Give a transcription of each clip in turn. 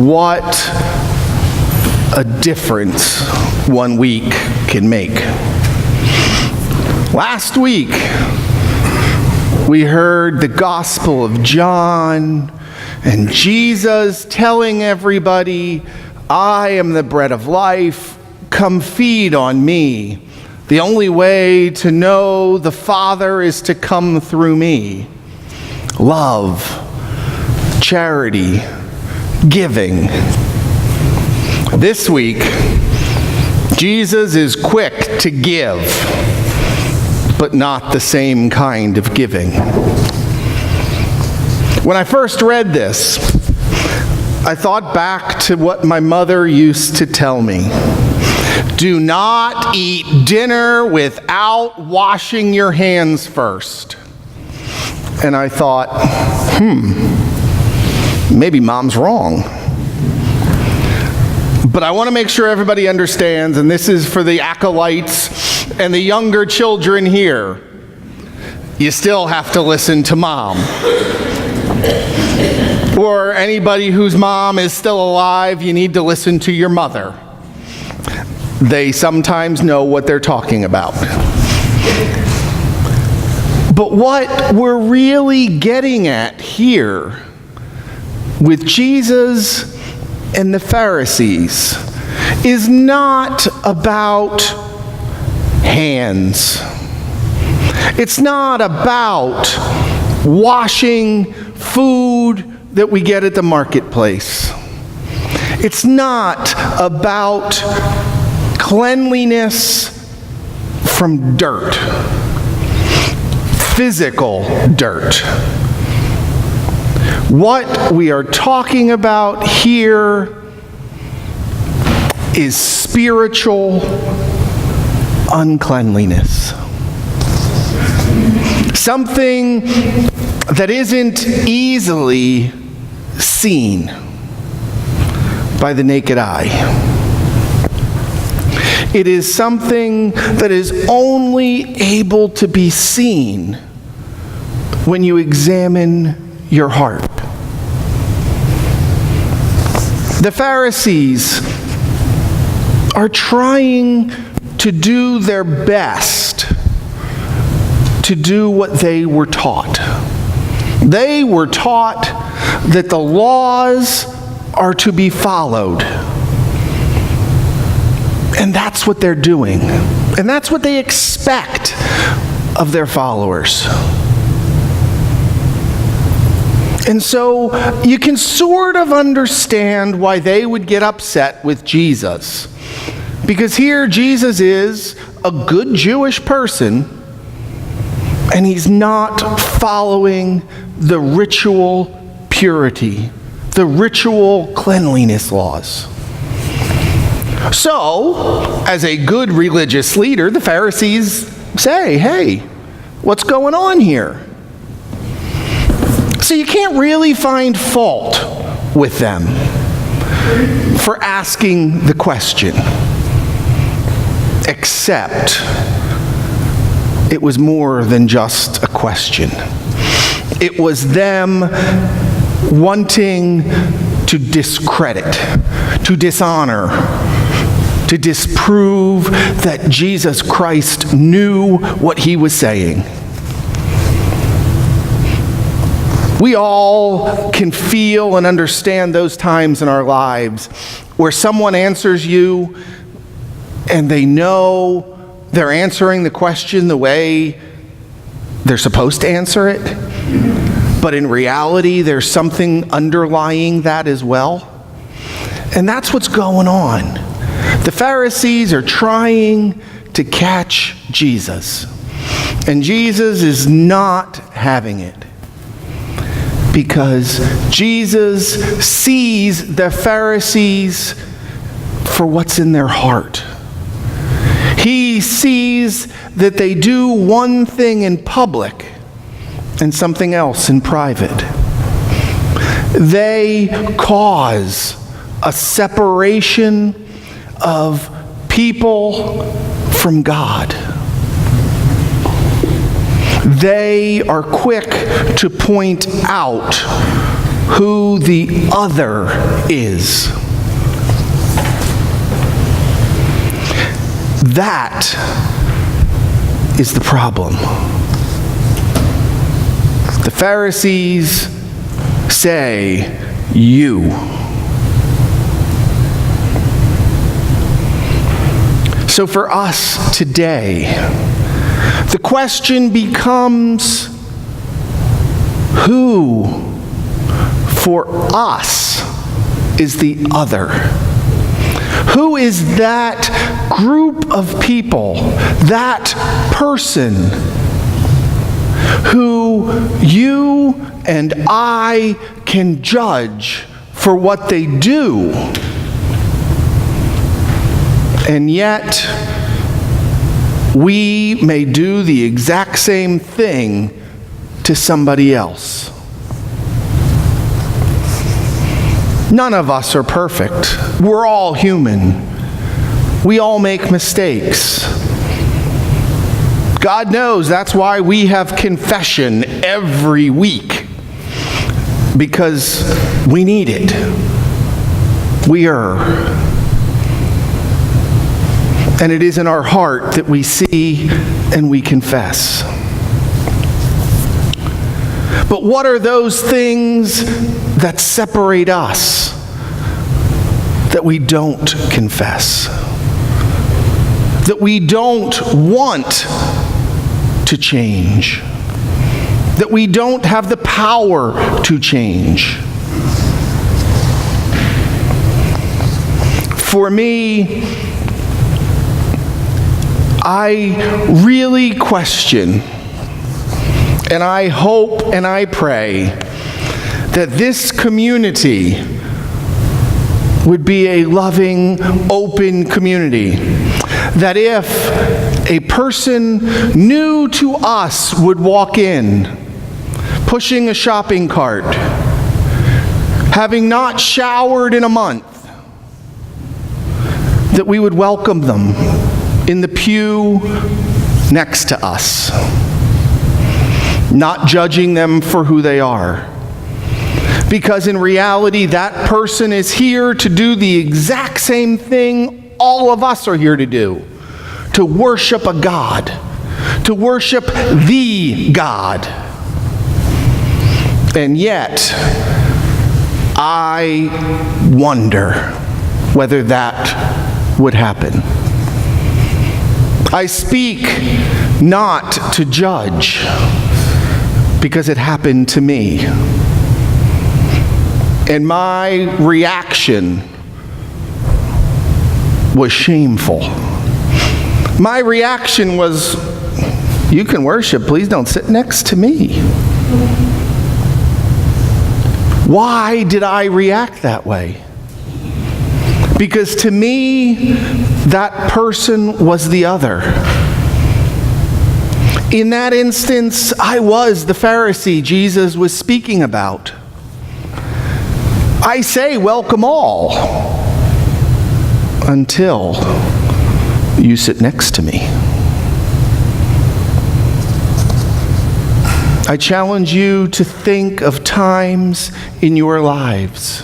What a difference 1 week can make. Last week, we heard the Gospel of John and Jesus telling everybody, I am the bread of life, come feed on me. The only way to know the Father is to come through me. Love, charity, giving. This week, Jesus is quick to give, but not the same kind of giving. When I first read this, I thought back to what my mother used to tell me. Do not eat dinner without washing your hands first. And I thought, maybe Mom's wrong. But I want to make sure everybody understands, and this is for the acolytes and the younger children here. You still have to listen to Mom. Or anybody whose mom is still alive, you need to listen to your mother. They sometimes know what they're talking about. But what we're really getting at here with Jesus and the Pharisees is not about hands. It's not about washing food that we get at the marketplace. It's not about cleanliness from dirt, physical dirt. What we are talking about here is spiritual uncleanliness. Something that isn't easily seen by the naked eye. It is something that is only able to be seen when you examine your heart. The Pharisees are trying to do their best to do what they were taught. They were taught that the laws are to be followed. And that's what they're doing. And that's what they expect of their followers. And so you can sort of understand why they would get upset with Jesus. Because here Jesus is a good Jewish person, and he's not following the ritual purity, the ritual cleanliness laws. So, as a good religious leader, the Pharisees say, hey, what's going on here? So you can't really find fault with them for asking the question, except it was more than just a question. It was them wanting to discredit, to dishonor, to disprove that Jesus Christ knew what he was saying. We all can feel and understand those times in our lives where someone answers you and they know they're answering the question the way they're supposed to answer it, but in reality there's something underlying that as well. And that's what's going on. The Pharisees are trying to catch Jesus, and Jesus is not having it. Because Jesus sees the Pharisees for what's in their heart. He sees that they do one thing in public and something else in private. They cause a separation of people from God. They are quick to point out who the other is. That is the problem. The Pharisees say, you. So for us today, the question becomes, who for us is the other? Who is that group of people, that person who you and I can judge for what they do, and yet we may do the exact same thing to somebody else? None of us are perfect. We're all human. We all make mistakes. God knows that's why we have confession every week, because we need it. We err. And it is in our heart that we see and we confess. But what are those things that separate us that we don't confess? That we don't want to change? That we don't have the power to change? For me, I really question, and I hope and I pray that this community would be a loving, open community. That if a person new to us would walk in, pushing a shopping cart, having not showered in a month, that we would welcome them in the pew next to us, not judging them for who they are. Because in reality, that person is here to do the exact same thing all of us are here to do. To worship a God. To worship the God. And yet, I wonder whether that would happen. I speak not to judge, because it happened to me. And my reaction was shameful. My reaction was, you can worship, please don't sit next to me. Why did I react that way? Because to me, that person was the other. In that instance, I was the Pharisee Jesus was speaking about. I say, welcome all, until you sit next to me. I challenge you to think of times in your lives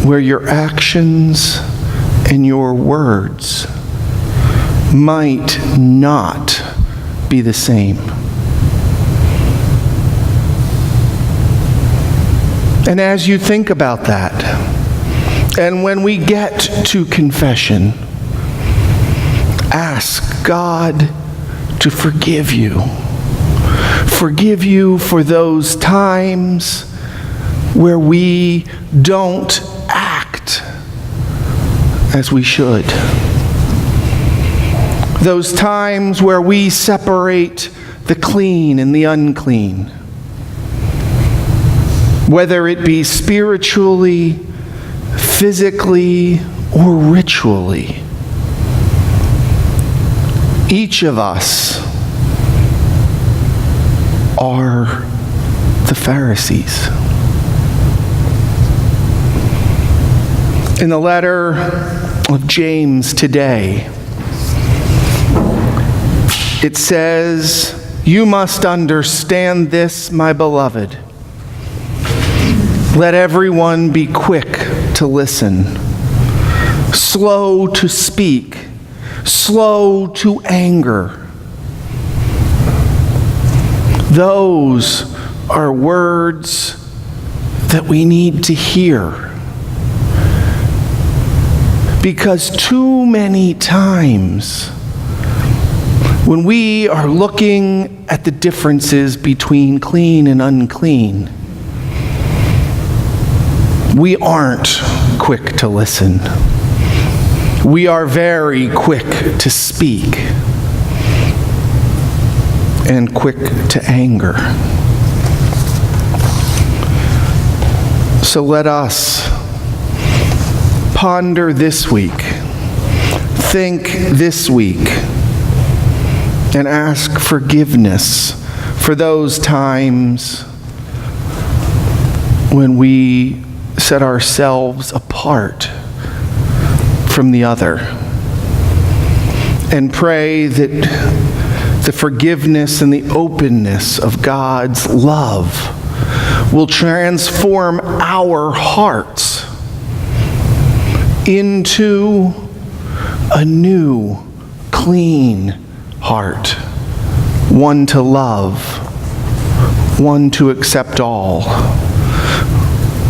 where your actions and your words might not be the same. And as you think about that, and when we get to confession, ask God to forgive you. Forgive you for those times where we don't act as we should. Those times where we separate the clean and the unclean. Whether it be spiritually, physically, or ritually. Each of us are the Pharisees. In the letter of James today, it says, You must understand this, my beloved. Let everyone be quick to listen, slow to speak, slow to anger. Those are words that we need to hear. Because too many times, when we are looking at the differences between clean and unclean, we aren't quick to listen. We are very quick to speak and quick to anger. So let us ponder this week, think this week, and ask forgiveness for those times when we set ourselves apart from the other. And pray that the forgiveness and the openness of God's love will transform our hearts into a new, clean heart, one to love, one to accept all,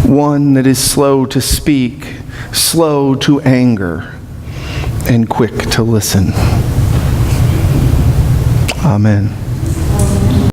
one that is slow to speak, slow to anger, and quick to listen. Amen.